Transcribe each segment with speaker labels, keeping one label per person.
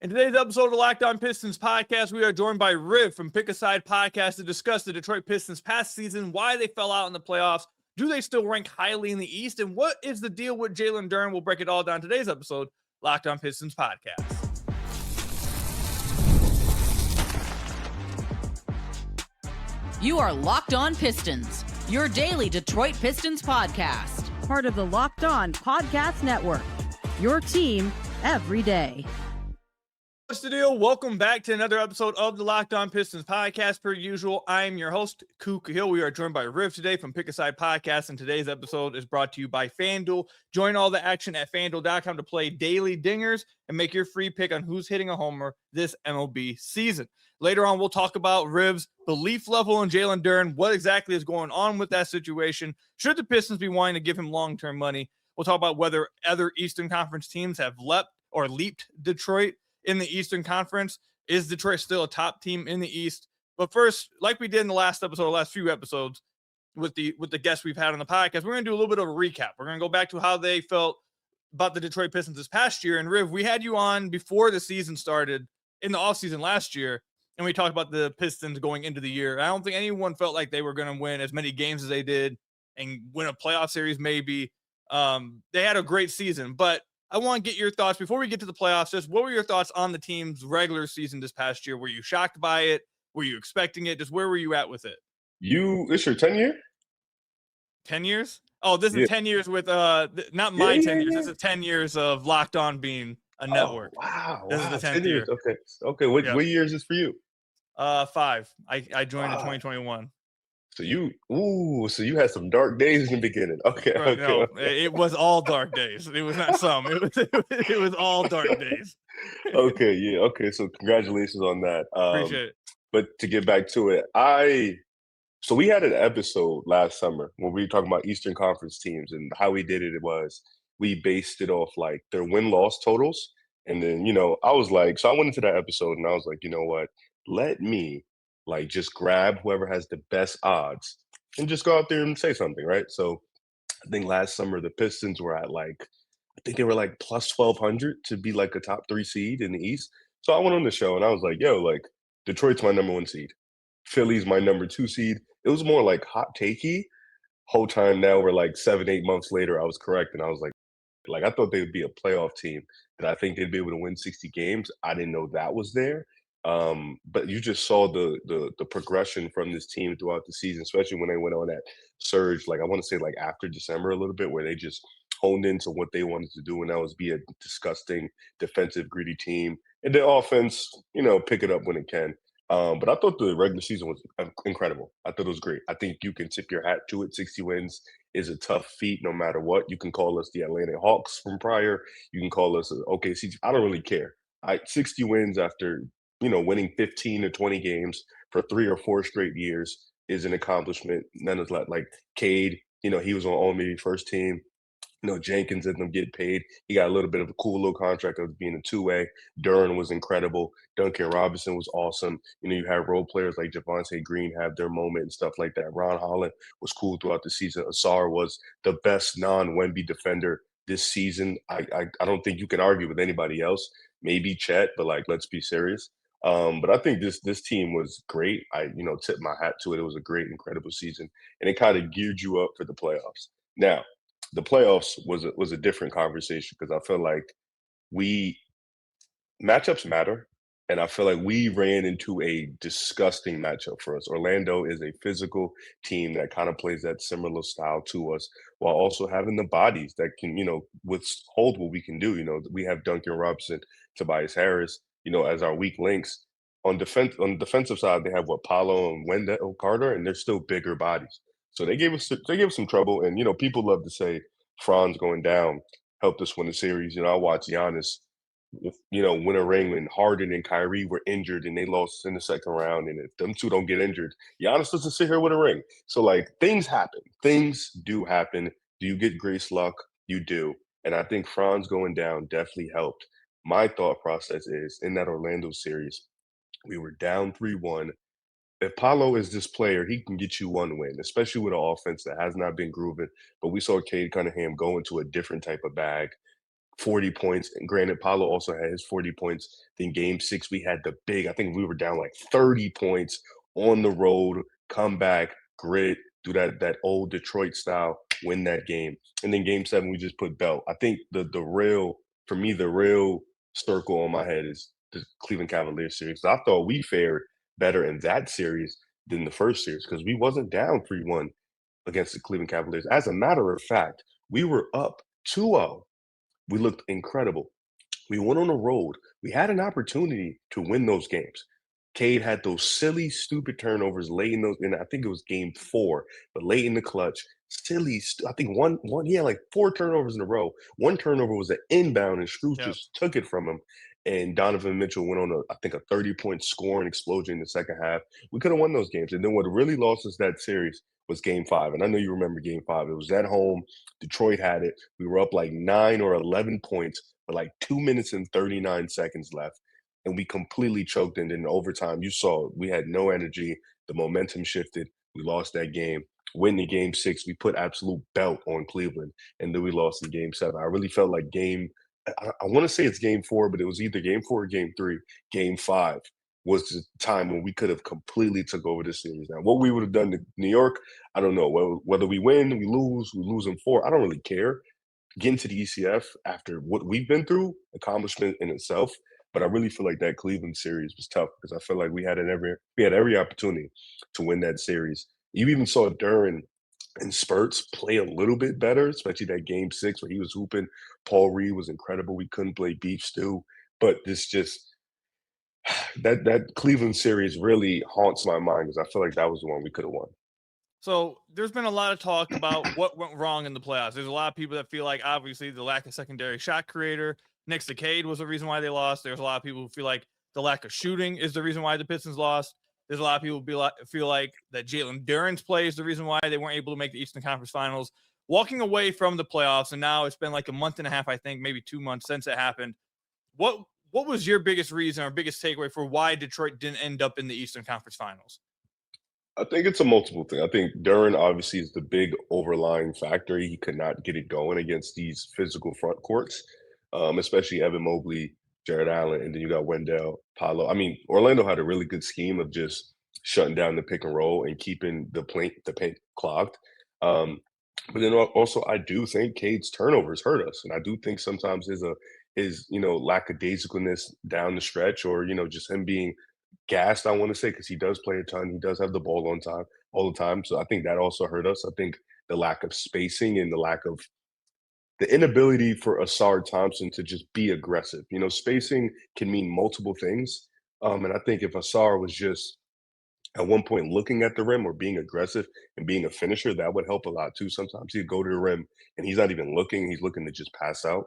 Speaker 1: In today's episode of the Locked On Pistons podcast, we are joined by Riv from Pick a Side Podcast to discuss the Detroit Pistons past season, why they fell out in the playoffs, do they still rank highly in the East, and what is the deal with Jalen Duren? We'll break it all down today's episode, Locked On Pistons podcast.
Speaker 2: You are Locked On Pistons, your daily Detroit Pistons podcast.
Speaker 3: Part of the Locked On Podcast Network, your team every day.
Speaker 1: What's the deal? Welcome back to another episode of the Locked On Pistons podcast. Per usual, I'm your host, Ku Khahil. We are joined by Riv today from Pick a Side Podcast, and today's episode is brought to you by FanDuel. Join all the action at FanDuel.com to play daily dingers and make your free pick on who's hitting a homer this MLB season. Later on, we'll talk about Riv's belief level in Jalen Duren, what exactly is going on with that situation. Should the Pistons be wanting to give him long-term money? We'll talk about whether other Eastern Conference teams have leaped Detroit in the Eastern Conference. Is Detroit still a top team in the East? But first, like we did in the last few episodes with the guests we've had on the podcast, we're going to do a little bit of a recap. We're going to go back to how they felt about the Detroit Pistons this past year. And Riv, we had you on before the season started in the offseason last year, and we talked about the Pistons going into the year. I don't think anyone felt like they were going to win as many games as they did and win a playoff series maybe. They had a great season, but I want to get your thoughts before we get to the playoffs. Just what were your thoughts on the team's regular season this past year? Were you shocked by it? Were you expecting it? Just where were you at with it?
Speaker 4: It's your 10 year?
Speaker 1: 10 years? Oh, this is 10 years with not my 10 years. This is 10 years of Locked On being a network.
Speaker 4: Wow.
Speaker 1: This is the 10th year.
Speaker 4: Okay. What year is this for you?
Speaker 1: 5. I joined in 2021.
Speaker 4: So you had some dark days in the beginning. Okay.
Speaker 1: Right, okay. It was all dark days. It was not some. It was all dark days.
Speaker 4: Okay. Yeah. Okay. So congratulations on that.
Speaker 1: Appreciate it.
Speaker 4: But to get back to it, so we had an episode last summer when we were talking about Eastern Conference teams, and how we did it was we based it off like their win-loss totals. And then, I was like, so I went into that episode and I was like, you know what? Let me like just grab whoever has the best odds and just go out there and say something, right? So I think last summer the Pistons were at I think they were like plus 1,200 to be like a top 3 seed in the East. So I went on the show and I was like, yo, like Detroit's my number 1 seed. Philly's my number 2 seed. It was more like hot takey. Whole time now we're like 7-8 months later, I was correct. And I was like I thought they would be a playoff team, that I think they'd be able to win 60 games. I didn't know that was there. But you just saw the progression from this team throughout the season, especially when they went on that surge. Like I want to say like after December a little bit, where they just honed into what they wanted to do, and that was be a disgusting defensive, greedy team, and the offense, pick it up when it can. But I thought the regular season was incredible. I thought it was great. I think you can tip your hat to it. 60 wins is a tough feat no matter what. You can call us the Atlanta Hawks from prior. You can call us OKC. I don't really care. 60 wins after winning 15 to 20 games for 3 or 4 straight years is an accomplishment. None of that, like Cade, he was on All-NBA first team. Jenkins and them get paid. He got a little bit of a cool little contract of being a 2-way. Duren was incredible. Duncan Robinson was awesome. You have role players like Javonte Green have their moment and stuff like that. Ron Holland was cool throughout the season. Ausar was the best non-Wemby defender this season. I don't think you can argue with anybody else. Maybe Chet, but let's be serious. But I think this team was great. I tip my hat to it. It was a great, incredible season, and it kind of geared you up for the playoffs. Now, the playoffs was a different conversation, because I feel like matchups matter, and I feel like we ran into a disgusting matchup for us. Orlando is a physical team that kind of plays that similar style to us, while also having the bodies that can withhold what we can do. We have Duncan Robinson, Tobias Harris, as our weak links. On the defensive side, they have Paolo and Wendell Carter, and they're still bigger bodies. So they gave us some trouble. And people love to say Franz going down helped us win the series. I watched Giannis, win a ring when Harden and Kyrie were injured and they lost in the second round. And if them two don't get injured, Giannis doesn't sit here with a ring. So things happen. Things do happen. Do you get grace luck? You do. And I think Franz going down definitely helped. My thought process is, in that Orlando series, we were down 3-1. If Paolo is this player, he can get you 1 win, especially with an offense that has not been grooving. But we saw Cade Cunningham go into a different type of bag. 40 points. And granted, Paolo also had his 40 points. Then game 6, we had the big, I think we were down like 30 points on the road, come back, grit, do that old Detroit style, win that game. And then game 7, we just put belt. I think the real, for me, the real circle on my head is the Cleveland Cavaliers series. I thought we fared better in that series than the first series because we wasn't down 3-1 against the Cleveland Cavaliers. As a matter of fact, we were up 2-0. We looked incredible. We went on the road. We had an opportunity to win those games. Cade had those silly, stupid turnovers late in those, and I think it was game 4, but late in the clutch, I think one, he had like 4 turnovers in a row. One turnover was an inbound, and Strus just took it from him. And Donovan Mitchell went on I think a 30-point scoring explosion in the second half. We could have won those games. And then what really lost us that series was game 5. And I know you remember game 5. It was at home. Detroit had it. We were up like 9 or 11 points with like 2 minutes and 39 seconds left. And we completely choked. And in overtime, you saw we had no energy. The momentum shifted. We lost that game. Win the game 6. We put absolute belt on Cleveland. And then we lost in game 7. I really felt like I want to say it's game 4, but it was either game 4 or game 3. Game 5 was the time when we could have completely took over this series. Now, what we would have done to New York, I don't know. Whether we win, we lose in 4. I don't really care. Getting to the ECF after what we've been through, accomplishment in itself. But I really feel like that Cleveland series was tough because I feel like we had every opportunity to win that series. You even saw Duren in spurts play a little bit better, especially that game 6 where he was hooping. Paul Reed was incredible. We couldn't play beef stew, but that Cleveland series really haunts my mind because I feel like that was the one we could have won.
Speaker 1: So there's been a lot of talk about what went wrong in the playoffs. There's a lot of people that feel like obviously the lack of secondary shot creator next to Cade was the reason why they lost. There's a lot of people who feel like the lack of shooting is the reason why the Pistons lost. There's a lot of people who feel like that Jalen Duren's play is the reason why they weren't able to make the Eastern Conference Finals. Walking away from the playoffs, and now it's been like a month and a half, I think, maybe 2 months since it happened. What was your biggest reason or biggest takeaway for why Detroit didn't end up in the Eastern Conference Finals?
Speaker 4: I think it's a multiple thing. I think Duren obviously is the big overlying factor. He could not get it going against these physical front courts, especially Evan Mobley, Jared Allen, and then you got Wendell, Paolo. I mean, Orlando had a really good scheme of just shutting down the pick and roll and keeping the paint clogged. But then also, I do think Cade's turnovers hurt us, and I do think sometimes his lackadaisicalness down the stretch, or just him being gassed. I want to say because he does play a ton, he does have the ball on time all the time. So I think that also hurt us. I think the lack of spacing and the inability for Ausar Thompson to just be aggressive. Spacing can mean multiple things. And I think if Ausar was just at one point looking at the rim or being aggressive and being a finisher, that would help a lot too. Sometimes he'd go to the rim and he's not even looking, he's looking to just pass out.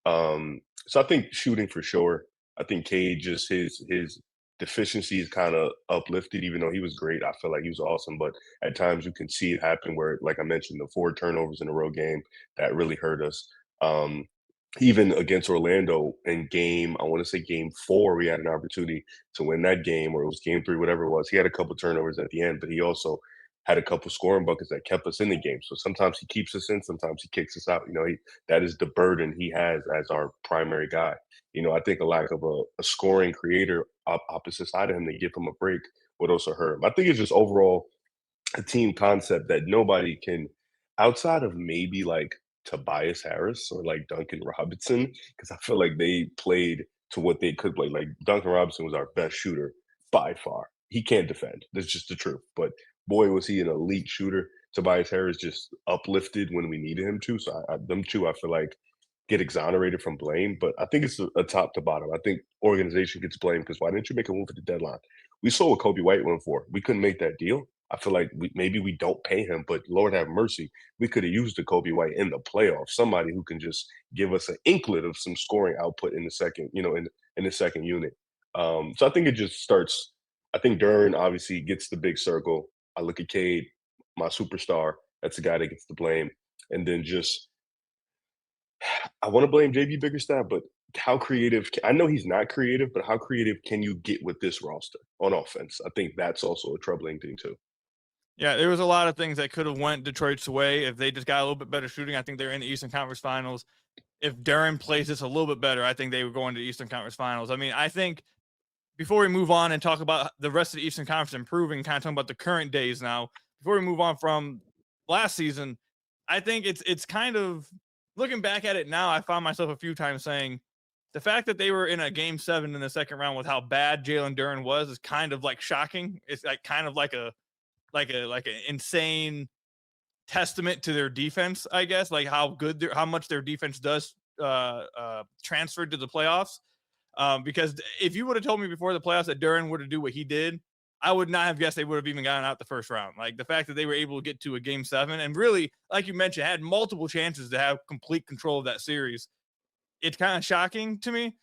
Speaker 4: So I think shooting for sure. I think Cade, just his deficiencies kind of uplifted, even though he was great. I feel like he was awesome, but at times you can see it happen where, like I mentioned, the 4 turnovers in a row game that really hurt us. Even against Orlando in I want to say game 4, we had an opportunity to win that game, or it was game 3, whatever it was. He had a couple turnovers at the end, but he also had a couple scoring buckets that kept us in the game. So sometimes he keeps us in, sometimes he kicks us out. That is the burden he has as our primary guy. I think a lack of a scoring creator opposite side of him to give him a break would also hurt him. I think it's just overall a team concept that nobody can, outside of maybe like Tobias Harris or like Duncan Robinson, because I feel like they played to what they could play. Like Duncan Robinson was our best shooter by far. He can't defend. That's just the truth. But boy, was he an elite shooter. Tobias Harris just uplifted when we needed him to. So them two, I feel like, get exonerated from blame. But I think it's a top to bottom. I think organization gets blamed because why didn't you make a move at the deadline? We saw what Kobe White went for. We couldn't make that deal. I feel like maybe we don't pay him, but Lord have mercy, we could have used the Kobe White in the playoffs. Somebody who can just give us an inklet of some scoring output in the second, in the second unit. So I think it just starts. I think Duren obviously gets the big circle. I look at Cade, my superstar. That's the guy that gets the blame, and then just I want to blame JB Bickerstaff, but how creative? I know he's not creative, but how creative can you get with this roster on offense? I think that's also a troubling thing too.
Speaker 1: Yeah, there was a lot of things that could have went Detroit's way if they just got a little bit better shooting. I think they're in the Eastern Conference Finals. if Duren plays this a little bit better, I think they would go into the Eastern Conference Finals. I mean, I think before we move on and talk about the rest of the Eastern Conference improving, kind of talking about the current days now, before we move on from last season, I think it's kind of looking back at it now, I found myself a few times saying the fact that they were in a game 7 in the second round with how bad Jalen Duren was is kind of like shocking. It's like kind of like an insane testament to their defense, I guess, like how much their defense does transfer to the playoffs. Because if you would have told me before the playoffs that Duren would have do what he did, I would not have guessed they would have even gotten out the first round. Like the fact that they were able to get to a game 7 and really, like you mentioned, had multiple chances to have complete control of that series. It's kind of shocking to me.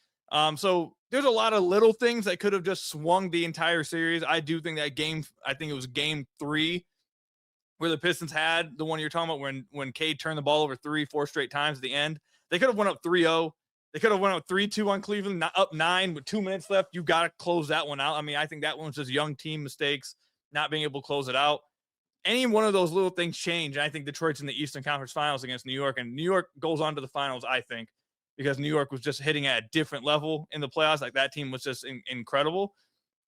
Speaker 1: So there's a lot of little things that could have just swung the entire series. I do think that I think it was game 3 where the Pistons had the one you're talking about when Cade turned the ball over 4 straight times at the end. They could have went up 3-0. They could have went up 3-2 on Cleveland, up 9 with 2 minutes left. You got to close that one out. I mean, I think that one was just young team mistakes, not being able to close it out. Any one of those little things change. I think Detroit's in the Eastern Conference Finals against New York, and New York goes on to the finals, I think, because New York was just hitting at a different level in the playoffs. Like that team was just incredible.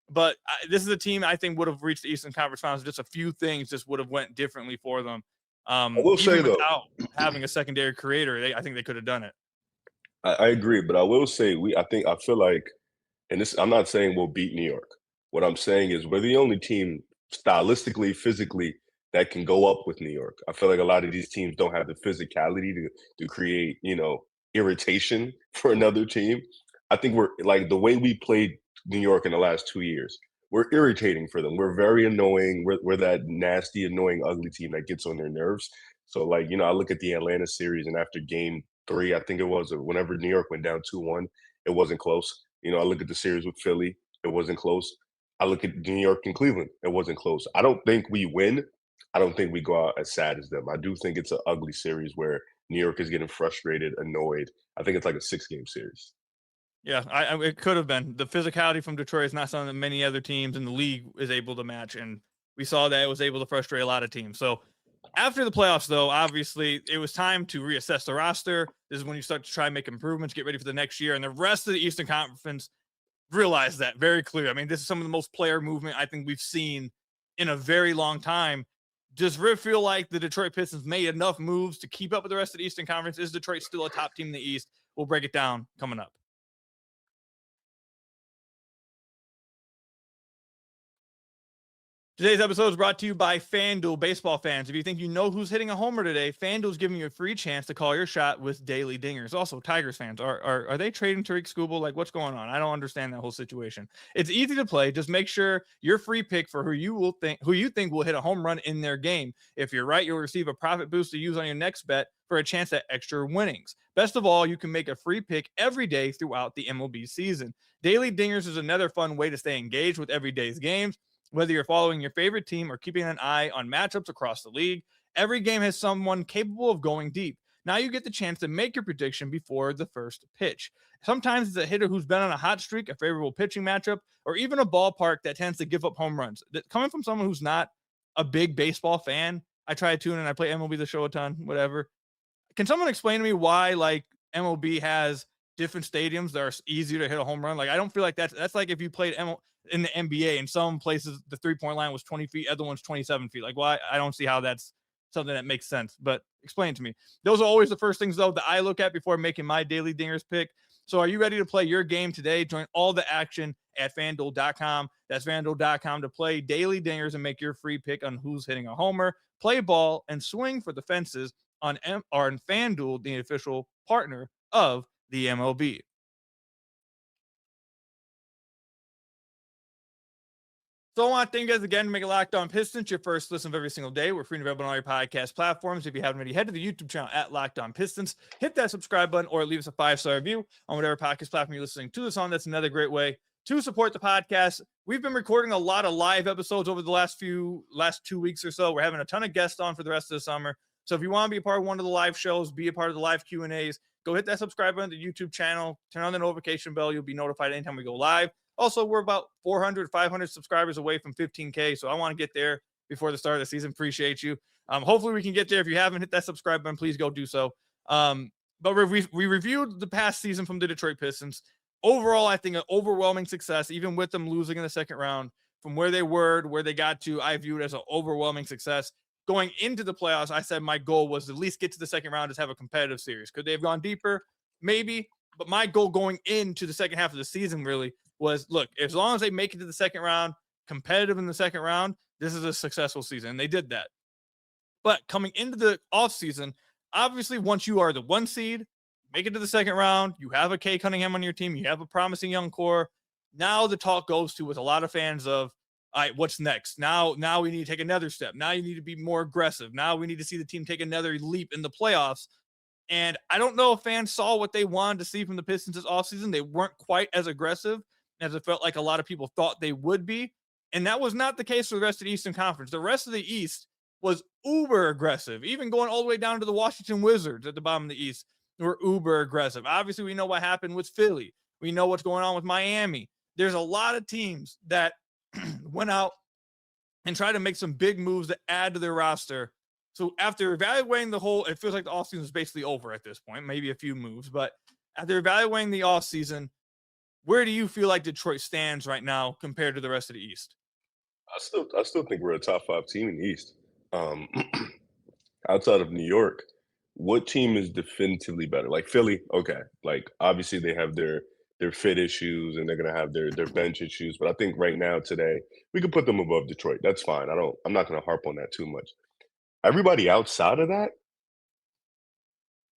Speaker 1: But this is a team I think would have reached the Eastern Conference Finals. Just a few things just would have went differently for them.
Speaker 4: I will say, though,
Speaker 1: without having a secondary creator, I think they could have done it.
Speaker 4: I agree, but I will say I feel like, and this, I'm not saying we'll beat New York. What I'm saying is we're the only team stylistically, physically that can go up with New York. I feel like a lot of these teams don't have the physicality to create, irritation for another team. I think we're like the way we played New York in the last 2 years. We're irritating for them. We're very annoying. We're that nasty, annoying, ugly team that gets on their nerves. So, like, I look at the Atlanta series, and after game 3, I think it was, or whenever New York went down 2-1, it wasn't close. I look at the series with Philly, it wasn't close. I look at New York and Cleveland, it wasn't close. I don't think we win. I don't think we go out as sad as them. I do think it's an ugly series where New York is getting frustrated, annoyed. I think it's like a 6-game series.
Speaker 1: Yeah, it could have been. The physicality from Detroit is not something that many other teams in the league is able to match, and we saw that it was able to frustrate a lot of teams. So after the playoffs, though, obviously it was time to reassess the roster. This is when you start to try and make improvements, get ready for the next year, and the rest of the Eastern Conference realized that very clear. I mean, this is some of the most player movement I think we've seen in a very long time. Does Riv feel like the Detroit Pistons made enough moves to keep up with the rest of the Eastern Conference? Is Detroit still a top team in the East? We'll break it down coming up. Today's episode is brought to you by FanDuel. Baseball fans, if you think you know who's hitting a homer today, FanDuel's giving you a free chance to call your shot with daily dingers. Also, Tigers fans, are they trading Tariq Skubal? Like, what's going on? I don't understand that whole situation. It's easy to play. Just make sure your free pick for who you think will hit a home run in their game. If you're right, you'll receive a profit boost to use on your next bet for a chance at extra winnings. Best of all, you can make a free pick every day throughout the MLB season. Daily dingers is another fun way to stay engaged with every day's games. Whether you're following your favorite team or keeping an eye on matchups across the league, every game has someone capable of going deep. Now you get the chance to make your prediction before the first pitch. Sometimes it's a hitter who's been on a hot streak, a favorable pitching matchup, or even a ballpark that tends to give up home runs. Coming from someone who's not a big baseball fan, I try to tune in, I play MLB The Show a ton, whatever. Can someone explain to me why, like, MLB has different stadiums that are easier to hit a home run? Like, I don't feel like that's like if you played in the NBA, in some places the 3-point line was 20 feet, other one's 27 feet. Like, why? I don't see how that's something that makes sense, but explain to me. Those are always the first things, though, that I look at before making my daily dingers pick. So are you ready to play your game today? Join all the action at FanDuel.com. That's FanDuel.com to play daily dingers and make your free pick on who's hitting a homer. Play ball and swing for the fences on FanDuel, the official partner of the MLB. So I want to thank you guys again for making Locked On Pistons your first listen of every single day. We're free and available on all your podcast platforms. If you haven't already, head to the YouTube channel at Locked On Pistons. Hit that subscribe button or leave us a 5-star review on whatever podcast platform you're listening to this on. That's another great way to support the podcast. We've been recording a lot of live episodes over the last 2 weeks or so. We're having a ton of guests on for the rest of the summer. So if you want to be a part of one of the live shows, be a part of the live Q&As, go hit that subscribe button to the YouTube channel, turn on the notification bell. You'll be notified anytime we go live. Also, we're about 400, 500 subscribers away from 15K, so I want to get there before the start of the season. Appreciate you. Hopefully we can get there. If you haven't hit that subscribe button, please go do so. But we reviewed the past season from the Detroit Pistons. Overall, I think an overwhelming success, even with them losing in the second round. From where they were to where they got to, I view it as an overwhelming success. Going into the playoffs, I said my goal was to at least get to the second round, is have a competitive series. Could they have gone deeper? Maybe. But my goal going into the second half of the season really was, look, as long as they make it to the second round, competitive in the second round, this is a successful season. And they did that. But coming into the offseason, obviously, once you are the 1 seed, make it to the second round, you have a Cade Cunningham on your team, you have a promising young core. Now the talk goes to, with a lot of fans, of, all right, what's next? Now we need to take another step. Now you need to be more aggressive. Now we need to see the team take another leap in the playoffs. And I don't know if fans saw what they wanted to see from the Pistons this offseason. They weren't quite as aggressive as it felt like a lot of people thought they would be. And that was not the case for the rest of the Eastern Conference. The rest of the East was uber aggressive, even going all the way down to the Washington Wizards at the bottom of the East were uber aggressive. Obviously, we know what happened with Philly. We know what's going on with Miami. There's a lot of teams that went out and tried to make some big moves to add to their roster. So after evaluating the whole, it feels like the offseason is basically over at this point, maybe a few moves, but after evaluating the offseason, where do you feel like Detroit stands right now compared to the rest of the East?
Speaker 4: I still think we're a top 5 team in the East. Um, outside of New York, what team is definitively better? Like Philly, okay. Like obviously they have their fit issues and they're gonna have their bench issues, but I think right now today we could put them above Detroit. That's fine. I'm not gonna harp on that too much. Everybody outside of that,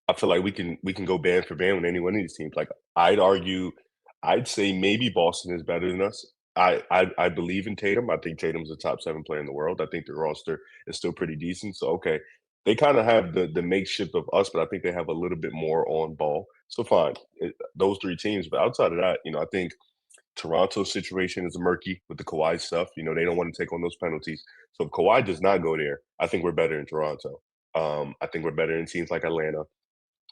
Speaker 4: I feel like we can go band for band with any one of these teams. Like I'd say maybe Boston is better than us. I believe in Tatum. I think Tatum's a top 7 player in the world. I think the roster is still pretty decent. So okay, they kind of have the makeshift of us, but I think they have a little bit more on ball. So fine, those 3 teams. But outside of that, I think Toronto's situation is murky with the Kawhi stuff. They don't want to take on those penalties. So if Kawhi does not go there, I think we're better in Toronto. I think we're better in teams like Atlanta.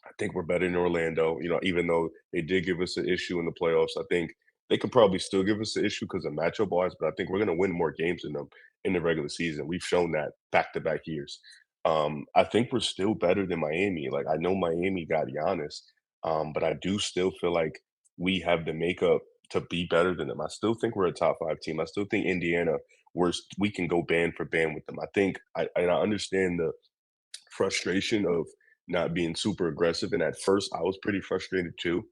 Speaker 4: I think we're better in Orlando. Even though they did give us an issue in the playoffs, I think they could probably still give us an issue because of matchup wise, but I think we're going to win more games than them in the regular season. We've shown that back to back years. I think we're still better than Miami. Like I know Miami got Giannis, but I do still feel like we have the makeup to be better than them. I still think we're a top 5 team. I still think Indiana, we can go band for band with them. I think I understand the frustration of not being super aggressive. And at first, I was pretty frustrated too.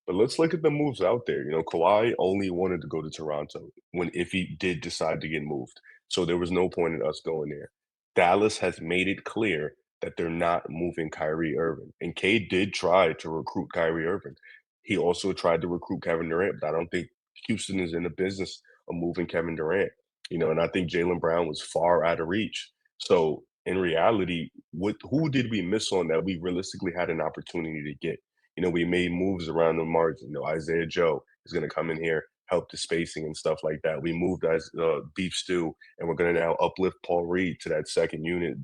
Speaker 4: But let's look at the moves out there. Kawhi only wanted to go to Toronto if he did decide to get moved. So there was no point in us going there. Dallas has made it clear that they're not moving Kyrie Irving. And Cade did try to recruit Kyrie Irving. He also tried to recruit Kevin Durant, but I don't think Houston is in the business of moving Kevin Durant. And I think Jalen Brown was far out of reach. So in reality, who did we miss on that we realistically had an opportunity to get? We made moves around the margin. Isaiah Joe is going to come in here, help the spacing and stuff like that. We moved as Beef Stew, and we're going to now uplift Paul Reed to that second unit,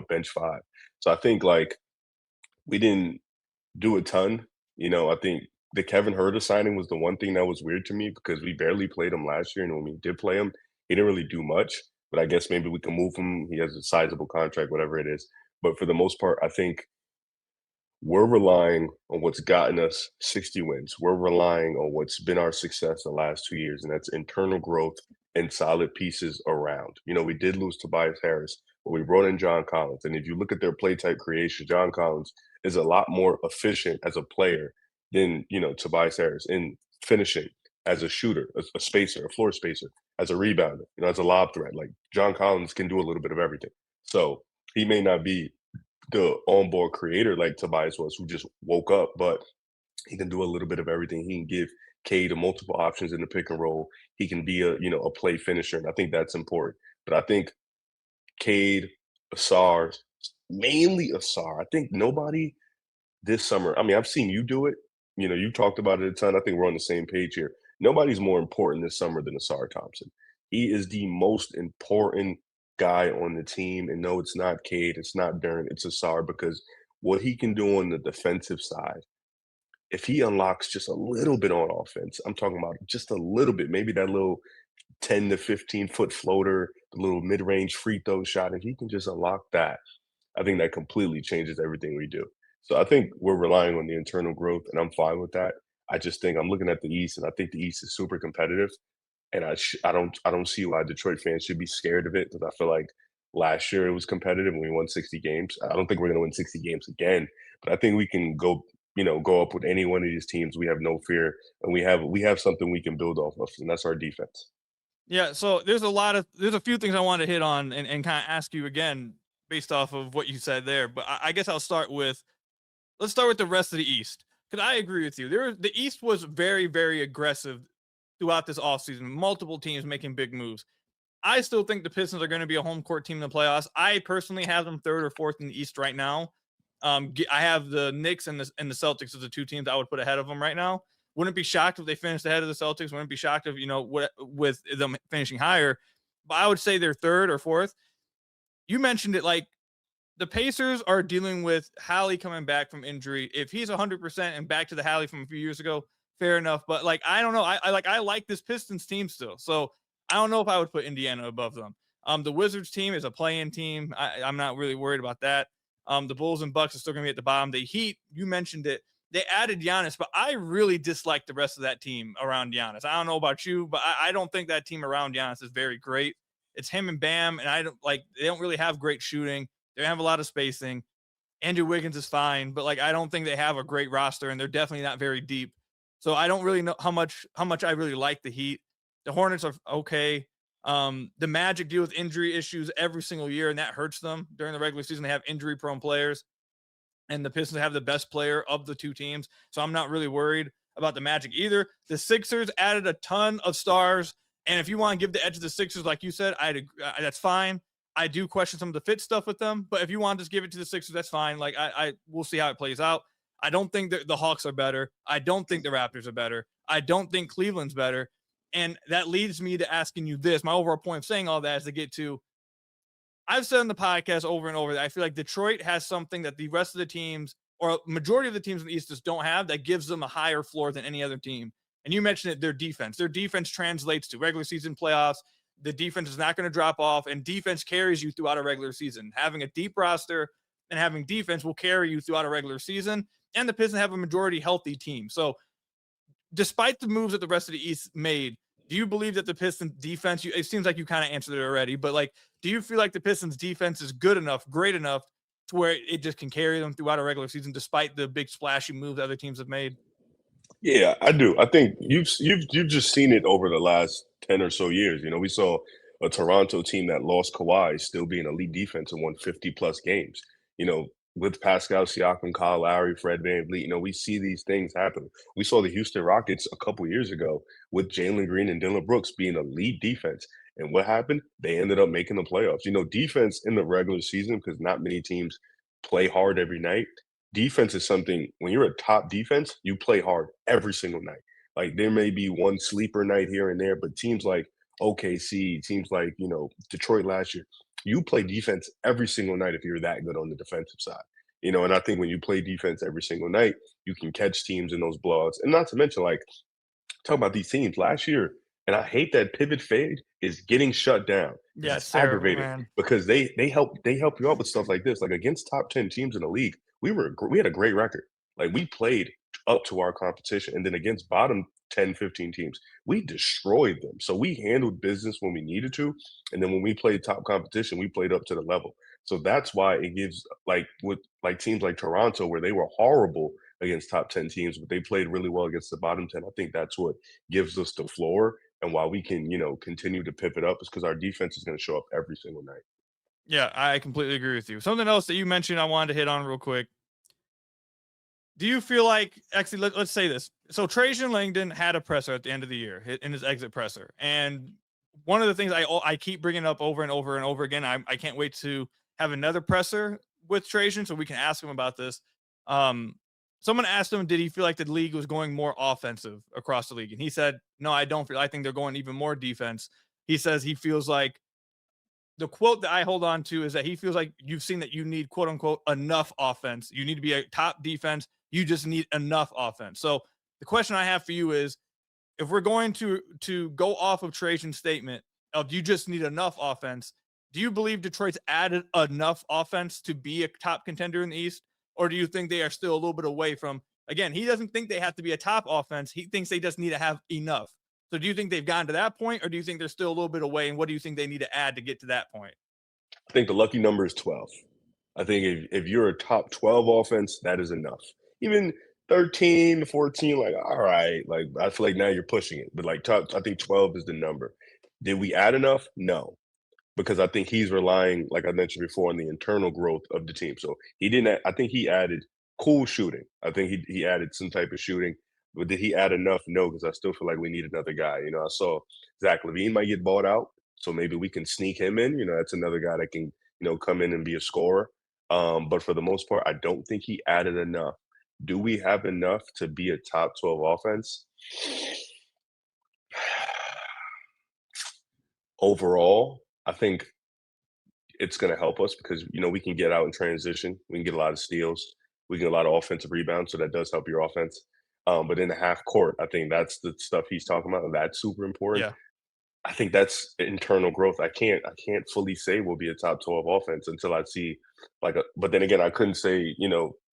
Speaker 4: bench 5. So I think like we didn't do a ton. I think the Kevin Herter signing was the one thing that was weird to me because we barely played him last year, and when we did play him, he didn't really do much. But I guess maybe we can move him. He has a sizable contract, whatever it is. But for the most part, I think we're relying on what's gotten us 60 wins. We're relying on what's been our success the last 2 years, and that's internal growth and solid pieces around. We did lose Tobias Harris, but we brought in John Collins. And if you look at their play type creation, John Collins is a lot more efficient as a player than, Tobias Harris in finishing as a shooter, a spacer, a floor spacer, as a rebounder, as a lob threat. Like John Collins can do a little bit of everything. So he may not be the on-ball creator like Tobias was, who just woke up, but he can do a little bit of everything. He can give Cade multiple options in the pick and roll. He can be a play finisher, and I think that's important. But I think Cade, Ausar, mainly Ausar. I think nobody this summer. I mean, I've seen you do it. You talked about it a ton. I think we're on the same page here. Nobody's more important this summer than Ausar Thompson. He is the most important guy on the team. And no, it's not Cade, it's not Duren, it's Ausar, because what he can do on the defensive side, if he unlocks just a little bit on offense, I'm talking about just a little bit, maybe that little 10 to 15-foot floater, the little mid-range free throw shot, if he can just unlock that, I think that completely changes everything we do. So I think we're relying on the internal growth, and I'm fine with that. I just think I'm looking at the East, and I think the East is super competitive, and I don't see why Detroit fans should be scared of it because I feel like last year it was competitive and we won 60 games. I don't think we're going to win 60 games again, but I think we can go up with any one of these teams. We have no fear, and we have something we can build off of, and that's our defense.
Speaker 1: Yeah, so there's a few things I want to hit on and kind of ask you again based off of what you said there. But I guess let's start with the rest of the East. Because I agree with you. The East was very, very aggressive throughout this offseason. Multiple teams making big moves. I still think the Pistons are going to be a home court team in the playoffs. I personally have them third or fourth in the East right now. I have the Knicks and the Celtics as the two teams I would put ahead of them right now. Wouldn't be shocked if they finished ahead of the Celtics. Wouldn't be shocked if, with them finishing higher. But I would say they're third or fourth. You mentioned it, like the Pacers are dealing with Hallie coming back from injury. If he's 100% and back to the Hallie from a few years ago, fair enough. But like, I don't know. I like this Pistons team still. So I don't know if I would put Indiana above them. The Wizards team is a play-in team. I'm not really worried about that. The Bulls and Bucks are still going to be at the bottom. The Heat, you mentioned it. They added Giannis, but I really dislike the rest of that team around Giannis. I don't know about you, but I don't think that team around Giannis is very great. It's him and Bam, and they don't really have great shooting. They don't have a lot of spacing. Andrew Wiggins is fine, but I don't think they have a great roster, and they're definitely not very deep. So I don't really know how much I really like the Heat. The Hornets are okay. The Magic deal with injury issues every single year, and that hurts them during the regular season. They have injury-prone players. And the Pistons have the best player of the two teams. So I'm not really worried about the Magic either. The Sixers added a ton of stars. And if you want to give the edge to the Sixers, like you said, that's fine. I do question some of the fit stuff with them. But if you want to just give it to the Sixers, that's fine. We'll see how it plays out. I don't think the Hawks are better. I don't think the Raptors are better. I don't think Cleveland's better. And that leads me to asking you this. My overall point of saying all that is to get to, I've said on the podcast over and over that I feel like Detroit has something that the rest of the teams or majority of the teams in the East just don't have that gives them a higher floor than any other team. And you mentioned it, their defense. Their defense translates to regular season playoffs. The defense is not going to drop off, and defense carries you throughout a regular season. Having a deep roster and having defense will carry you throughout a regular season, and the Pistons have a majority healthy team. So despite the moves that the rest of the East made, do you believe that the Pistons defense, it seems like you kind of answered it already, but do you feel like the Pistons defense is good enough, great enough to where it just can carry them throughout a regular season despite the big splashy moves other teams have made?
Speaker 4: Yeah, I do. I think you've just seen it over the last 10 or so years. We saw a Toronto team that lost Kawhi still being elite defense and won 50 plus games. With Pascal Siakam, Kyle Lowry, Fred VanVleet, we see these things happen. We saw the Houston Rockets a couple years ago with Jalen Green and Dylan Brooks being elite defense. And what happened? They ended up making the playoffs. Defense in the regular season, because not many teams play hard every night. Defense is something, when you're a top defense, you play hard every single night. There may be one sleeper night here and there, but teams like OKC, teams like, Detroit last year, you play defense every single night if you're that good on the defensive side. And I think when you play defense every single night, you can catch teams in those blowouts. And not to mention, talk about these teams last year, and I hate that pivot fade is getting shut down.
Speaker 1: Yeah,
Speaker 4: it's aggravating because they help you out with stuff like this. Against top 10 teams in the league, we had a great record. We played up to our competition, and then against bottom 10, 15 teams, we destroyed them. So we handled business when we needed to, and then when we played top competition, we played up to the level. So that's why it gives with teams like Toronto, where they were horrible against top 10 teams, but they played really well against the bottom 10. I think that's what gives us the floor, and why we can continue to pivot up is because our defense is going to show up every single night.
Speaker 1: Yeah, I completely agree with you. Something else that you mentioned I wanted to hit on real quick. Do you feel like, actually, let's say this. So Trajan Langdon had a presser at the end of the year in his exit presser. And one of the things I keep bringing up over and over and over again, I can't wait to have another presser with Trajan so we can ask him about this. Someone asked him, did he feel like the league was going more offensive across the league? And he said, no, I don't feel. I think they're going even more defense. He says he feels like, the quote that I hold on to is that he feels like you've seen that you need, quote unquote, enough offense. You need to be a top defense. You just need enough offense. So the question I have for you is, if we're going to go off of Trajan's statement of you just need enough offense, do you believe Detroit's added enough offense to be a top contender in the East? Or do you think they are still a little bit away from, again, he doesn't think they have to be a top offense. He thinks they just need to have enough. So do you think they've gotten to that point, or do you think they're still a little bit away? And what do you think they need to add to get to that point?
Speaker 4: I think the lucky number is 12. I think if you're a top 12 offense, that is enough. Even 13, 14, like, all right, like I feel like now you're pushing it. But like I think 12 is the number. Did we add enough? No. Because I think he's relying, like I mentioned before, on the internal growth of the team. So he didn't. I think he added cool shooting. I think he added some type of shooting. But did he add enough? No, because I still feel like we need another guy. I saw Zach LaVine might get bought out, so maybe we can sneak him in. That's another guy that can come in and be a scorer. But for the most part, I don't think he added enough. Do we have enough to be a top 12 offense? Overall, I think it's going to help us because, we can get out in transition. We can get a lot of steals. We can get a lot of offensive rebounds, so that does help your offense. But in the half court, I think that's the stuff he's talking about. And that's super important.
Speaker 1: Yeah.
Speaker 4: I think that's internal growth. I can't fully say we'll be a top 12 offense until I see but then again, I couldn't say,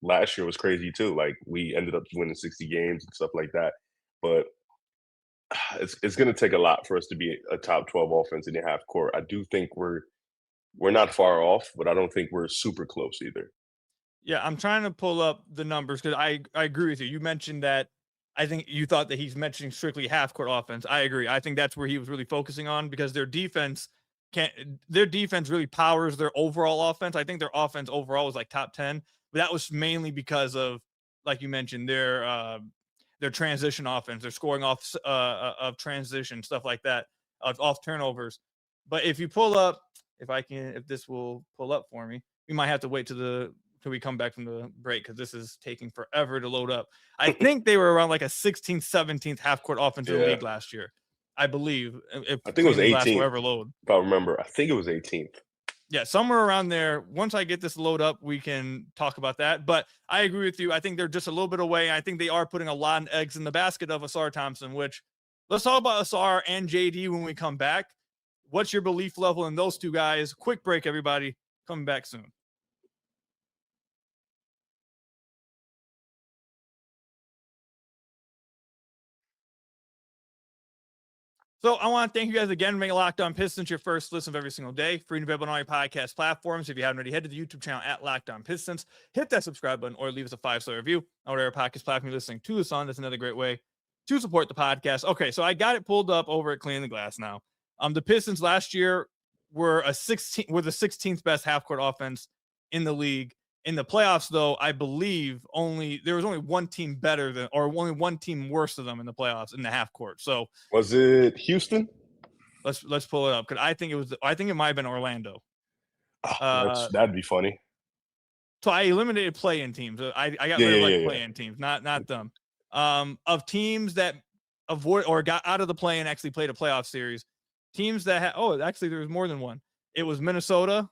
Speaker 4: last year was crazy too. Like we ended up winning 60 games and stuff like that. But it's going to take a lot for us to be a top 12 offense in the half court. I do think we're not far off, but I don't think we're super close either.
Speaker 1: Yeah, I'm trying to pull up the numbers because I agree with you. You mentioned that I think you thought that he's mentioning strictly half-court offense. I agree. I think that's where he was really focusing on because their defense really powers their overall offense. I think their offense overall was like top 10, but that was mainly because of, like you mentioned, their transition offense. They're scoring off of transition, stuff like that, off turnovers. But if you pull up, if this will pull up for me, we might have to wait till we come back from the break because this is taking forever to load up. I think they were around like a 16th, 17th half-court offense in the league last year, I believe.
Speaker 4: I think it was 18th.
Speaker 1: Forever load.
Speaker 4: If I remember, I think it was 18th.
Speaker 1: Yeah, somewhere around there. Once I get this load up, we can talk about that. But I agree with you. I think they're just a little bit away. I think they are putting a lot of eggs in the basket of Ausar Thompson, which let's talk about Ausar and JD when we come back. What's your belief level in those two guys? Quick break, everybody. Coming back soon. So I want to thank you guys again for making Locked On Pistons your first listen of every single day. Free and available on all your podcast platforms. If you haven't already, head to the YouTube channel at Locked On Pistons. Hit that subscribe button or leave us a 5-star review on whatever podcast platform you're listening to this on. That's another great way to support the podcast. Okay, so I got it pulled up over at Cleaning the Glass now. The Pistons last year were the 16th best half-court offense in the league. In the playoffs, though, I believe there was only one team better than, or only one team worse than them in the playoffs in the half court. So
Speaker 4: was it Houston?
Speaker 1: Let's pull it up because I think it might have been Orlando.
Speaker 4: Oh, that'd be funny.
Speaker 1: So I eliminated play-in teams. I got rid of play-in teams, not them. Of teams that avoid or got out of the play and actually played a playoff series. Teams that actually there was more than one. It was Minnesota,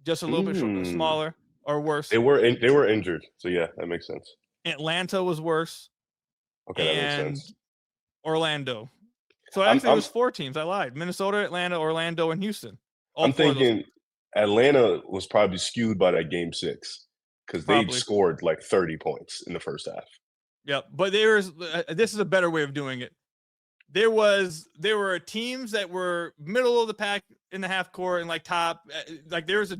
Speaker 1: just a little bit smaller. Or worse.
Speaker 4: They were injured. So yeah, that makes sense.
Speaker 1: Atlanta was worse.
Speaker 4: Okay, that makes sense.
Speaker 1: Orlando. So actually it was 4 teams. I lied. Minnesota, Atlanta, Orlando, and Houston.
Speaker 4: I'm thinking Atlanta was probably skewed by that game 6 because they scored like 30 points in the first half.
Speaker 1: Yeah, but this is a better way of doing it. There were teams that were middle of the pack in the half court and like top, like there's a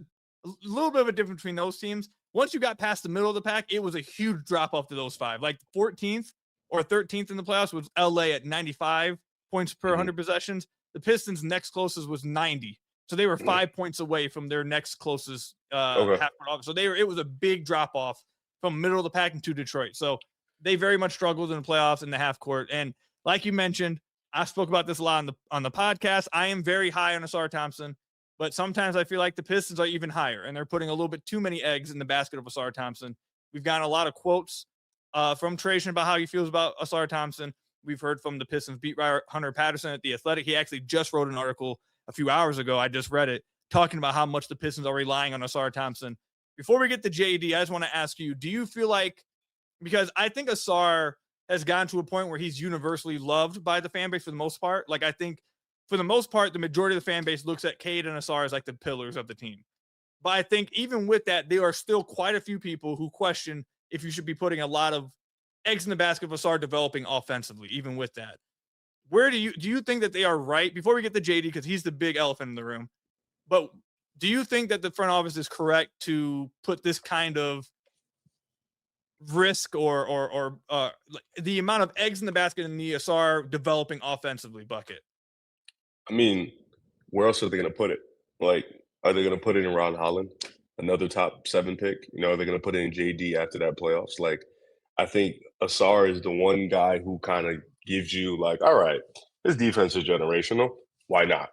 Speaker 1: little bit of a difference between those teams. Once you got past the middle of the pack, it was a huge drop off to those 5. Like 14th or 13th in the playoffs was LA at 95 points per 100 possessions. The Pistons' next closest was 90. So they were 5 points away from their next closest half-court offense. So it was a big drop off from middle of the pack into Detroit. So they very much struggled in the playoffs in the half court. And like you mentioned, I spoke about this a lot on the podcast. I am very high on Ausar Thompson. But sometimes I feel like the Pistons are even higher, and they're putting a little bit too many eggs in the basket of Ausar Thompson. We've gotten a lot of quotes from Trajan about how he feels about Ausar Thompson. We've heard from the Pistons beat writer Hunter Patterson at The Athletic. He actually just wrote an article a few hours ago. I just read it, talking about how much the Pistons are relying on Ausar Thompson. Before we get to JD, I just want to ask you, do you feel like, because I think Ausar has gotten to a point where he's universally loved by the fan base for the most part. Like I think, for the most part, the majority of the fan base looks at Cade and Ausar as like the pillars of the team. But I think even with that, there are still quite a few people who question if you should be putting a lot of eggs in the basket of Ausar developing offensively, even with that. Where do you think that they are right? Before we get to JD, because he's the big elephant in the room, but do you think that the front office is correct to put this kind of risk or the amount of eggs in the basket in the Ausar developing offensively bucket?
Speaker 4: I mean, where else are they going to put it? Like, are they going to put it in Ron Holland, another top 7 pick? You know, are they going to put it in JD after that playoffs? Like, I think Ausar is the one guy who kind of gives you like, all right, this defense is generational. Why not?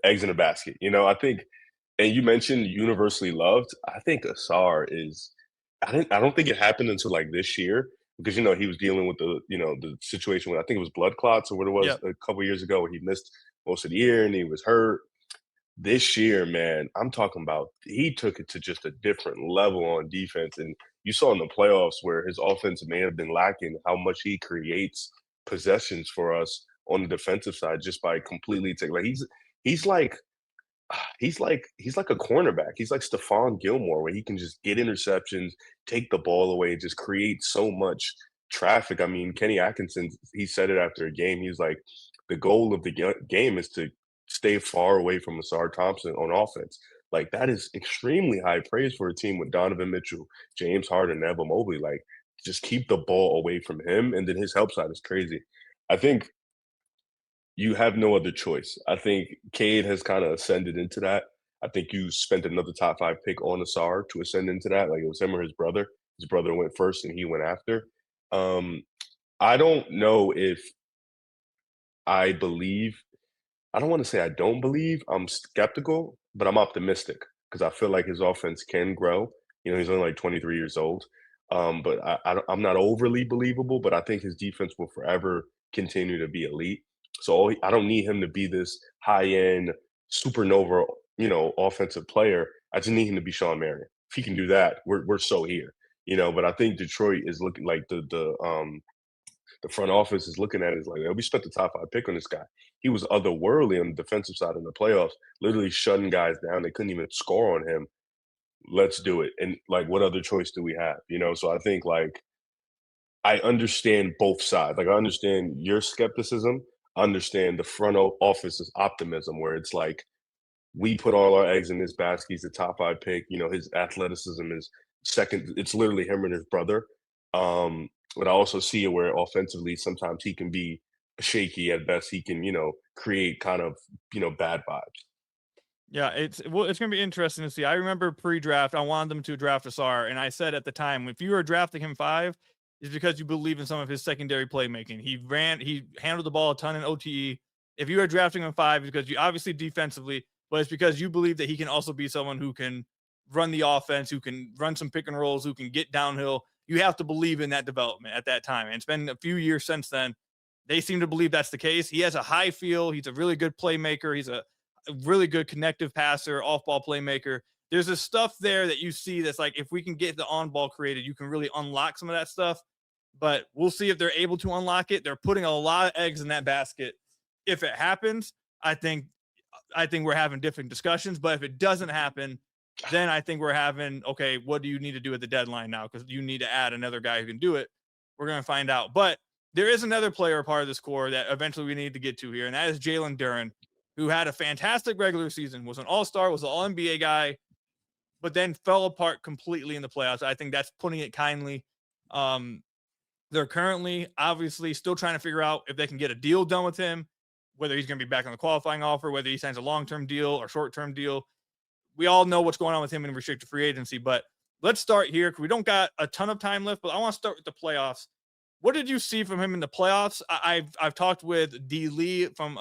Speaker 4: Eggs in the basket. You know, I think, and you mentioned universally loved. I think Ausar is. I don't think it happened until like this year because you know he was dealing with the situation with I think it was blood clots or what it was
Speaker 1: Yep.
Speaker 4: a couple years ago where he missed most of the year and he was hurt. This year, man, I'm talking about he took it to just a different level on defense. And you saw in the playoffs where his offense may have been lacking, how much he creates possessions for us on the defensive side just by completely taking like he's like he's like a cornerback. He's like Stephon Gilmore, where he can just get interceptions, take the ball away, just create so much traffic. I mean, Kenny Atkinson, he said it after a game. He's like, the goal of the game is to stay far away from Ausar Thompson on offense. Like that is extremely high praise for a team with Donovan Mitchell, James Harden, and Evan Mobley. Like, just keep the ball away from him, and then his help side is crazy. I think you have no other choice. I think Cade has kind of ascended into that. I think you spent another top 5 pick on Ausar to ascend into that. Like it was him or his brother. His brother went first and he went after. I don't know if I believe. I don't want to say I don't believe. I'm skeptical, but I'm optimistic because I feel like his offense can grow. You know, he's only like 23 years old. But I'm not overly believable, but I think his defense will forever continue to be elite. So I don't need him to be this high-end supernova, you know, offensive player. I just need him to be Sean Marion. If he can do that, we're so here, you know. But I think Detroit is looking like the front office is looking at it as like, we spent the top 5 pick on this guy. He was otherworldly on the defensive side in the playoffs, literally shutting guys down. They couldn't even score on him. Let's do it. And like, what other choice do we have? You know, so I think like I understand both sides. Like I understand your skepticism. I understand the front office's optimism, where it's like we put all our eggs in this basket. He's the top 5 pick. You know, his athleticism is second. It's literally him and his brother. But I also see it where offensively sometimes he can be shaky at best. He can, you know, create kind of, you know, bad vibes.
Speaker 1: Yeah, it's gonna be interesting to see. I remember pre-draft, I wanted them to draft Ausar, and I said at the time, if you were drafting him 5, it's because you believe in some of his secondary playmaking. He handled the ball a ton in OTE. If you are drafting him 5, it's because you obviously defensively, but it's because you believe that he can also be someone who can run the offense, who can run some pick and rolls, who can get downhill. You have to believe in that development at that time. And it's been a few years since then. They seem to believe that's the case. He has a high feel. He's a really good playmaker. He's a really good connective passer, off-ball playmaker. There's this stuff there that you see that's like, if we can get the on-ball created, you can really unlock some of that stuff. But we'll see if they're able to unlock it. They're putting a lot of eggs in that basket. If it happens, I think we're having different discussions. But if it doesn't happen, then I think we're having, okay, what do you need to do at the deadline now? Because you need to add another guy who can do it. We're going to find out. But there is another player part of this core that eventually we need to get to here, and that is Jalen Duren, who had a fantastic regular season, was an all-star, was an all-NBA guy, but then fell apart completely in the playoffs. I think that's putting it kindly. They're currently obviously still trying to figure out if they can get a deal done with him, whether he's going to be back on the qualifying offer, whether he signs a long-term deal or short-term deal. We all know what's going on with him in restricted free agency, but let's start here because we don't got a ton of time left, but I want to start with the playoffs. What did you see from him in the playoffs? I've talked with D. Lee from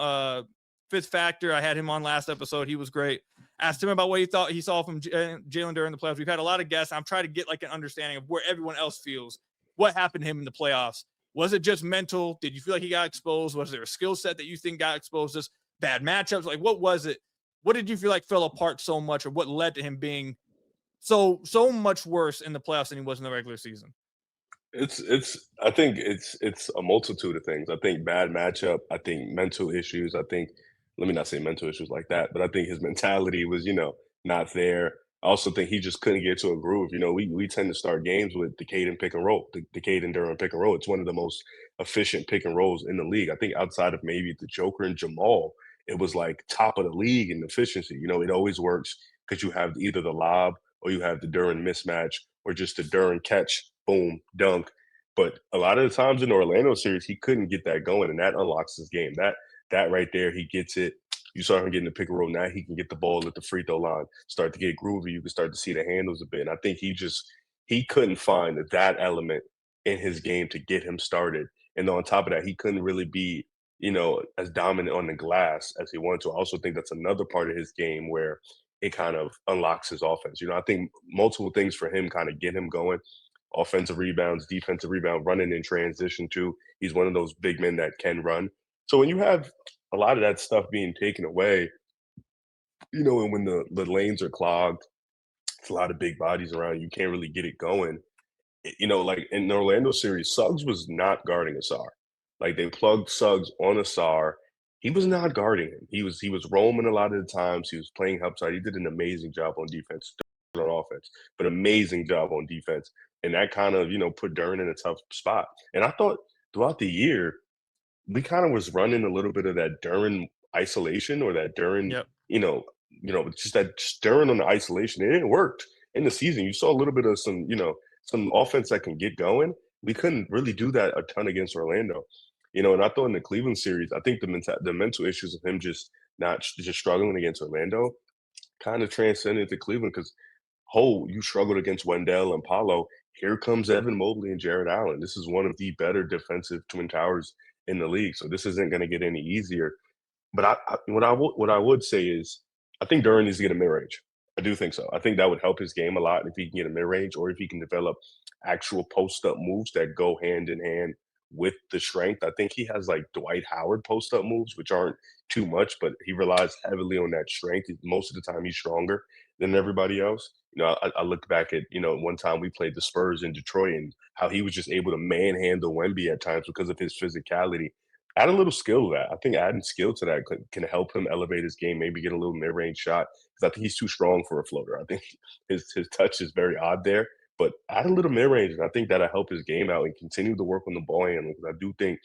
Speaker 1: Fifth Factor. I had him on last episode. He was great. Asked him about what he thought he saw from Jalen Duren the playoffs. We've had a lot of guests. I'm trying to get like an understanding of where everyone else feels. What happened to him in the playoffs? Was it just mental? Did you feel like he got exposed? Was there a skill set that you think got exposed? Just bad matchups? Like, what was it? What did you feel like fell apart so much, or what led to him being so much worse in the playoffs than he was in the regular season?
Speaker 4: I think it's a multitude of things. I think bad matchup. I think mental issues. I think, let me not say mental issues like that, but I think his mentality was, you know, not there. I also think he just couldn't get to a groove. We tend to start games with the Cade and pick and roll, the Cade and Duren pick and roll. It's one of the most efficient pick and rolls in the league. I think outside of maybe the Joker and Jamal, it was like top of the league in efficiency. It always works because you have either the lob or you have the Duren mismatch or just the Duren catch, boom, dunk. But a lot of the times in the Orlando series, he couldn't get that going, and that unlocks his game. That right there, he gets it. You saw him getting the pick and roll. Now he can get the ball at the free throw line, start to get groovy. You can start to see the handles a bit. And I think he couldn't find that element in his game to get him started. And on top of that, he couldn't really be, as dominant on the glass as he wanted to. I also think that's another part of his game where it kind of unlocks his offense. I think multiple things for him kind of get him going. Offensive rebounds, defensive rebound, running in transition too. He's one of those big men that can run. So when you have a lot of that stuff being taken away, and when the lanes are clogged, it's a lot of big bodies around. You can't really get it going. Like in the Orlando series, Suggs was not guarding Ausar. Like they plugged Suggs on Ausar. He was not guarding him. He was roaming a lot of the times. He was playing help side. He did an amazing job on defense, on offense, but amazing job on defense. And that kind of, put Duren in a tough spot. And I thought throughout the year, we kind of was running a little bit of that Duren isolation or that Duren,
Speaker 1: Yep.
Speaker 4: Just that Duren on the isolation. It worked in the season. You saw a little bit of some offense that can get going. We couldn't really do that a ton against Orlando, and I thought in the Cleveland series, I think the mental issues of him just not just struggling against Orlando kind of transcended to Cleveland because, you struggled against Wendell and Paolo. Here comes Evan Mobley and Jared Allen. This is one of the better defensive twin towers in the league. So this isn't going to get any easier. But what I would say is I think Duren needs to get a mid-range. I do think so. I think that would help his game a lot if he can get a mid-range or if he can develop actual post-up moves that go hand in hand with the strength. I think he has like Dwight Howard post-up moves, which aren't too much, but he relies heavily on that strength. Most of the time he's stronger than everybody else. I look back at, one time we played the Spurs in Detroit and how he was just able to manhandle Wemby at times because of his physicality. Add a little skill to that. I think adding skill to that can help him elevate his game, maybe get a little mid-range shot because I think he's too strong for a floater. I think his touch is very odd there, but add a little mid-range, and I think that'll help his game out and continue to work on the ball handling because I do think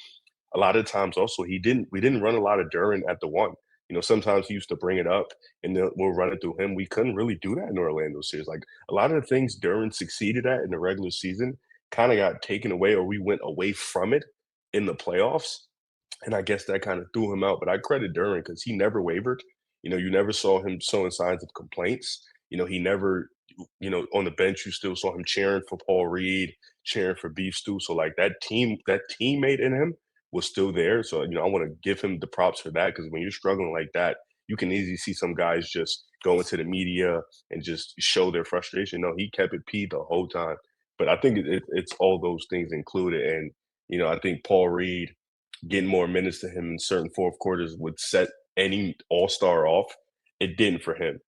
Speaker 4: a lot of times also we didn't run a lot of Duren at the one. Sometimes he used to bring it up and then we'll run it through him. We couldn't really do that in the Orlando series. Like a lot of the things Duren succeeded at in the regular season kind of got taken away or we went away from it in the playoffs. And I guess that kind of threw him out. But I credit Duren because he never wavered. You never saw him showing signs of complaints. He never, on the bench, you still saw him cheering for Paul Reed, cheering for Beef Stew. So like that teammate in him was still there. So, I want to give him the props for that because when you're struggling like that, you can easily see some guys just go into the media and just show their frustration. No, he kept it P the whole time. But I think it's all those things included. And, I think Paul Reed getting more minutes to him in certain fourth quarters would set any all-star off. It didn't for him.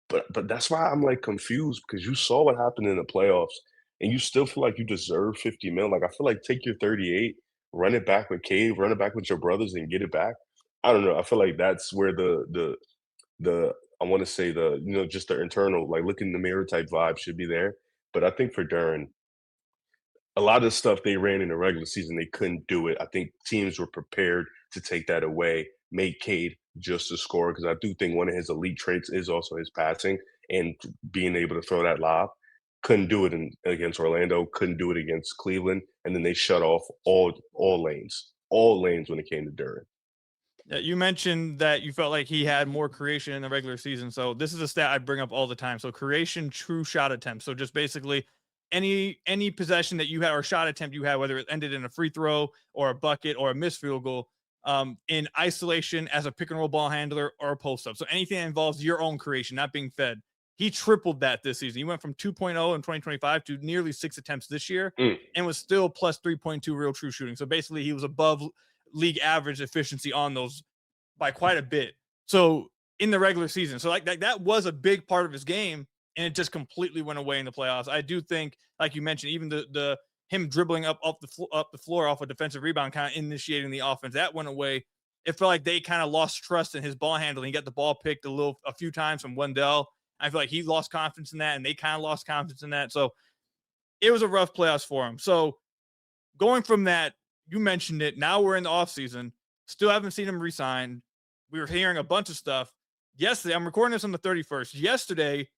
Speaker 4: But that's why I'm like confused because you saw what happened in the playoffs and you still feel like you deserve 50 mil. Like I feel like take your 38, run it back with Cade, run it back with your brothers and get it back. I don't know. I feel like that's where the I want to say just the internal like look in the mirror type vibe should be there. But I think for Duren, a lot of the stuff they ran in the regular season, they couldn't do it. I think teams were prepared to take that away, make Cade just a scorer, because I do think one of his elite traits is also his passing and being able to throw that lob. Couldn't do it against Orlando, couldn't do it against Cleveland, and then they shut off all lanes when it came to Duren.
Speaker 1: Yeah, you mentioned that you felt like he had more creation in the regular season. So this is a stat I bring up all the time. So creation, true shot attempts. So just basically any possession that you had or shot attempt you had, whether it ended in a free throw or a bucket or a missed field goal, in isolation as a pick and roll ball handler or a post up. So anything that involves your own creation, not being fed. He tripled that this season. He went from 2.0 in 2025 to nearly 6 attempts this year and was still plus 3.2 real true shooting. So basically he was above league average efficiency on those by quite a bit. So in the regular season, so like that was a big part of his game, and it just completely went away in the playoffs. I do think, like you mentioned, even the him dribbling up the floor off a defensive rebound, kind of initiating the offense, that went away. It felt like they kind of lost trust in his ball handling. He got the ball picked a few times from Wendell, I feel like he lost confidence in that, and they kind of lost confidence in that. So it was a rough playoffs for him. So going from that, you mentioned it. Now we're in the offseason. Still haven't seen him resign. We were hearing a bunch of stuff. Yesterday, I'm recording this on the 31st. Yesterday,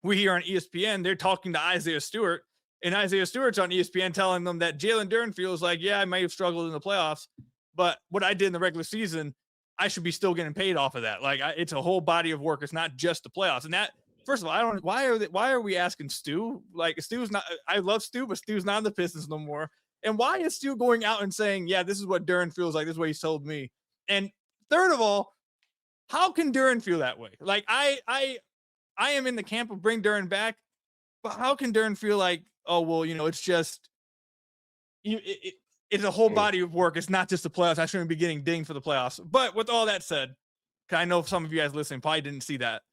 Speaker 1: we hear on ESPN, they're talking to Isaiah Stewart, and Isaiah Stewart's on ESPN telling them that Jalen Duren feels like, yeah, I may have struggled in the playoffs, but what I did in the regular season, I should be still getting paid off of that. Like, it's a whole body of work. It's not just the playoffs. And that, first of all, I don't. Why are we asking Stu? Like, Stu's not. I love Stu, but Stu's not in the Pistons no more. And why is Stu going out and saying, yeah, this is what Duren feels like. This is what he's told me. And third of all, how can Duren feel that way? Like, I am in the camp of bring Duren back, but how can Duren feel like, oh, well, it's just, it's a whole body of work. It's not just the playoffs. I shouldn't be getting dinged for the playoffs. But with all that said, I know some of you guys listening probably didn't see that.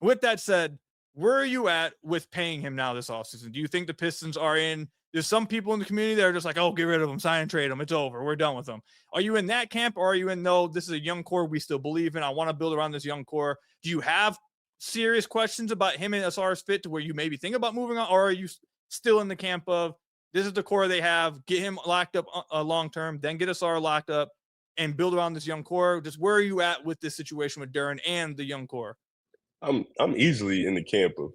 Speaker 1: With that said, where are you at with paying him now this offseason? Do you think the Pistons are in? There's some people in the community that are just like, oh, get rid of him, sign and trade him. It's over. We're done with them. Are you in that camp, or are you in, no, this is a young core we still believe in. I want to build around this young core. Do you have serious questions about him and Ausar's fit to where you maybe think about moving on, or are you still in the camp of this is the core they have, get him locked up long-term, then get Ausar locked up and build around this young core? Just where are you at with this situation with Duren and the young core?
Speaker 4: I'm easily in the camp of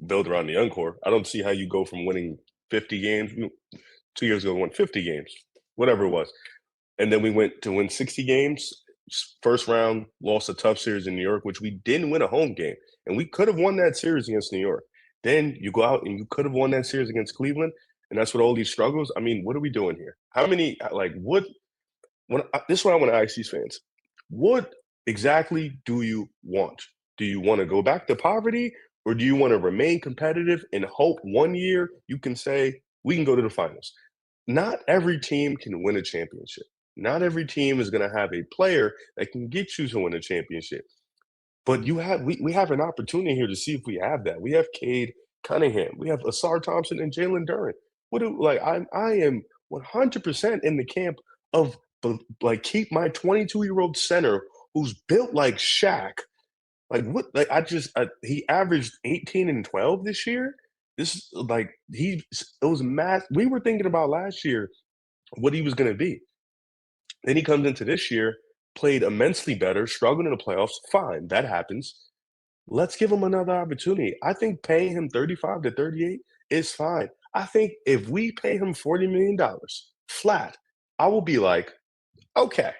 Speaker 4: build around the young core. I don't see how you go from winning 50 games. 2 years ago, we won 50 games, whatever it was. And then we went to win 60 games. First round, lost a tough series in New York, which we didn't win a home game. And we could have won that series against New York. Then you go out and you could have won that series against Cleveland. And that's what all these struggles. I mean, what are we doing here? How many, this is what I want to ask these fans. What exactly do you want? Do you want to go back to poverty, or do you want to remain competitive and hope one year you can say, we can go to the finals? Not every team can win a championship. Not every team is going to have a player that can get you to win a championship. But we have an opportunity here to see if we have that. We have Cade, Cunningham. We have Ausar Thompson and Jalen Duren. I am 100% in the camp of keep my 22-year-old center who's built like Shaq. He averaged 18 and 12 this year. It was math. We were thinking about last year what he was going to be. Then he comes into this year, played immensely better, struggled in the playoffs. Fine, that happens. Let's give him another opportunity. I think paying him 35 to 38 is fine. I think if we pay him $40 million flat, I will be like, okay.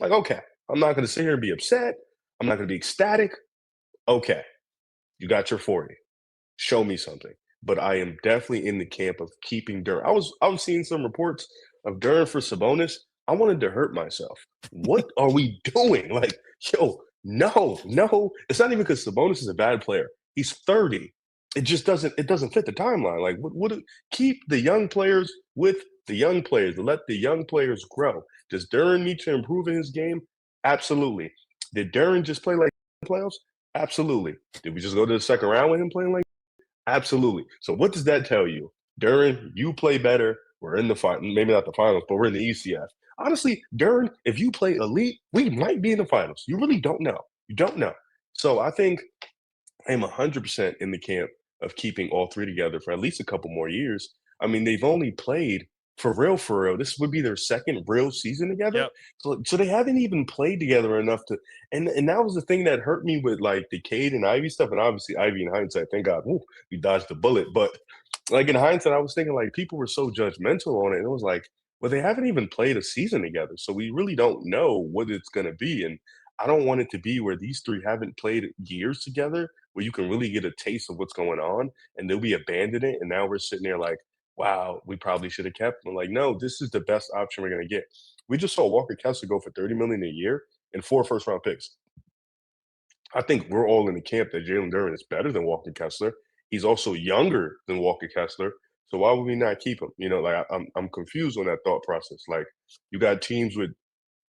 Speaker 4: Okay. I'm not going to sit here and be upset. I'm not going to be ecstatic. Okay. You got your 40. Show me something. But I am definitely in the camp of keeping Duren. I was seeing some reports of Duren for Sabonis. I wanted to hurt myself. What are we doing? No. It's not even because Sabonis is a bad player. He's 30. It just doesn't fit the timeline. Keep the young players with the young players. Let the young players grow. Does Duren need to improve in his game? Absolutely. Did Duren just play like the playoffs? Absolutely. Did we just go to the second round with him playing like? Absolutely. So what does that tell you? Duren, you play better. We're in the final, maybe not the finals, but we're in the ECF. Honestly, Duren, if you play elite, we might be in the finals. You really don't know. You don't know. So I think I'm 100% in the camp of keeping all three together for at least a couple more years. I mean, they've only played for real. This would be their second real season together. Yep. So they haven't even played together enough to, and that was the thing that hurt me with the Cade and Ivy stuff. And obviously Ivy in hindsight, thank God, we dodged the bullet. But in hindsight, I was thinking people were so judgmental on it. And it was well, they haven't even played a season together. So we really don't know what it's going to be. And I don't want it to be where these three haven't played years together, where you can really get a taste of what's going on, and then we abandon it. And now we're sitting there wow, we probably should have kept him. No, this is the best option we're going to get. We just saw Walker Kessler go for $30 million a year and 4 first-round picks. I think we're all in the camp that Jalen Duren is better than Walker Kessler. He's also younger than Walker Kessler. So why would we not keep him? I'm confused on that thought process. You got teams with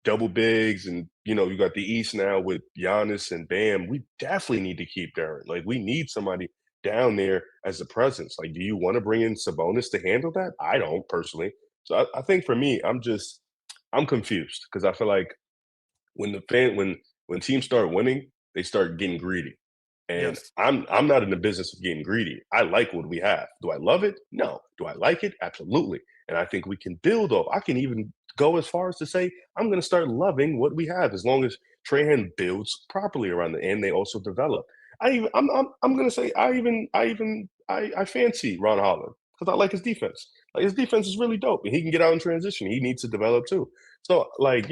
Speaker 4: double bigs, and you got the East now with Giannis and Bam. We definitely need to keep Duren. We need somebody down there as a presence. Do you want to bring in Sabonis to handle that? I don't personally. So I think for me, I'm confused because I feel like when teams start winning, they start getting greedy. And
Speaker 1: Yes.
Speaker 4: I'm not in the business of getting greedy. I like what we have. Do I love it? No. Do I like it? Absolutely. And I think we can build off. I can even go as far as to say I'm going to start loving what we have as long as Trahan builds properly around the end. They also develop. I'm going to say I fancy Ron Holland because I like his defense. Like his defense is really dope, and he can get out in transition. He needs to develop too. So like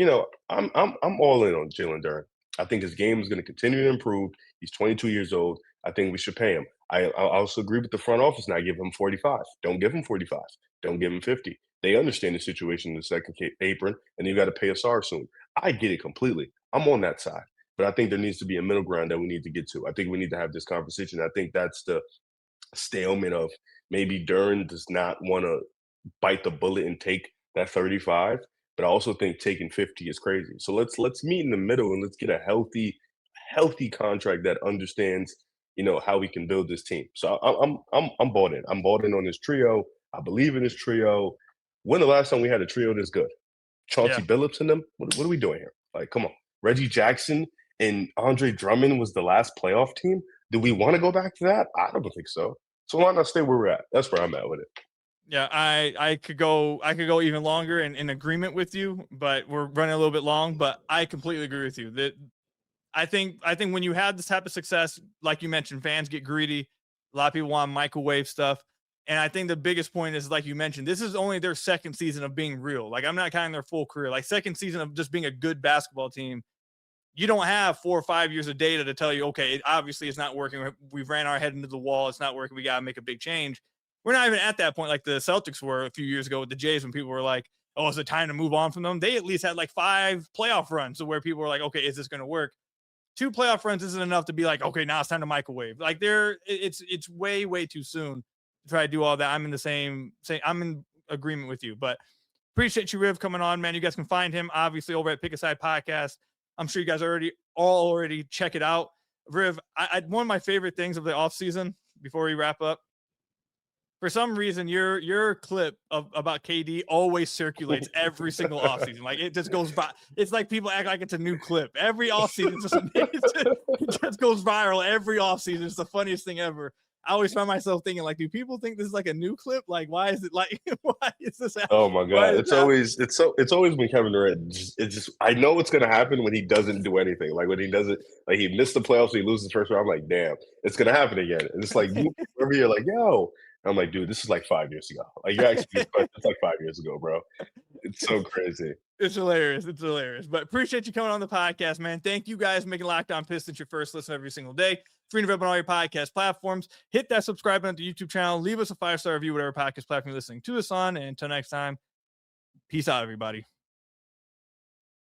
Speaker 4: I'm all in on Jalen Duren. I think his game is going to continue to improve. He's 22 years old. I think we should pay him. I also agree with the front office now. Give him 45. Don't give him 45. Don't give him 50. They understand the situation in the second apron, and you got to pay Ausar soon. I get it completely. I'm on that side. But I think there needs to be a middle ground that we need to get to. I think we need to have this conversation. I think that's the stalemate of maybe Duren does not want to bite the bullet and take that 35. But I also think taking 50 is crazy. So let's meet in the middle and let's get a healthy contract that understands, how we can build this team. So I'm bought in. I'm bought in on this trio. I believe in this trio. When the last time we had a trio this good? Chauncey Billups in them? What are we doing here? Like, come on. Reggie Jackson and Andre Drummond was the last playoff team. Do we want to go back to that? I don't think so. So why not stay where we're at? That's where I'm at with it.
Speaker 1: Yeah, I could go even longer in agreement with you, but we're running a little bit long. But I completely agree with you that I think when you have this type of success, like you mentioned, fans get greedy. A lot of people want microwave stuff. And I think the biggest point is, like you mentioned, this is only their second season of being real. Like, I'm not counting their full career. Like, second season of just being a good basketball team. You don't have 4 or 5 years of data to tell you, okay, obviously it's not working. We've ran our head into the wall. It's not working. We got to make a big change. We're not even at that point like the Celtics were a few years ago with the Jays when people were like, oh, is it time to move on from them? They at least had like 5 playoff runs where people were like, okay, is this going to work? 2 playoff runs isn't enough to be like, okay, now it's time to microwave. Like it's way too soon to try to do all that. I'm in the same I'm in agreement with you, but appreciate you, Riv, coming on, man. You guys can find him obviously over at Pick a Side Podcast. I'm sure you guys already check it out. Riv, one of my favorite things of the offseason before we wrap up, for some reason, your clip about KD always circulates every single offseason. Like, it just goes by. It's like people act like it's a new clip. Every offseason, it just goes viral every offseason. It's the funniest thing ever. I always find myself thinking, like, do people think this is like a new clip? Like, why is it like, why is this happening?
Speaker 4: Oh my God. It's always when Kevin Durant, I know what's going to happen when he doesn't do anything. Like when he doesn't, like he missed the playoffs, he loses the first round. I'm like, damn, it's going to happen again. And it's like, every year, like, yo, and I'm like, dude, this is like 5 years ago. Like you're asking this question, it's like 5 years ago, bro. It's so crazy.
Speaker 1: It's hilarious. It's hilarious. But appreciate you coming on the podcast, man. Thank you guys for making Locked On Pistons your first listen every single day. Free and available on all your podcast platforms. Hit that subscribe button to the YouTube channel. Leave us a 5-star review, whatever podcast platform you're listening to us on. And until next time, peace out, everybody.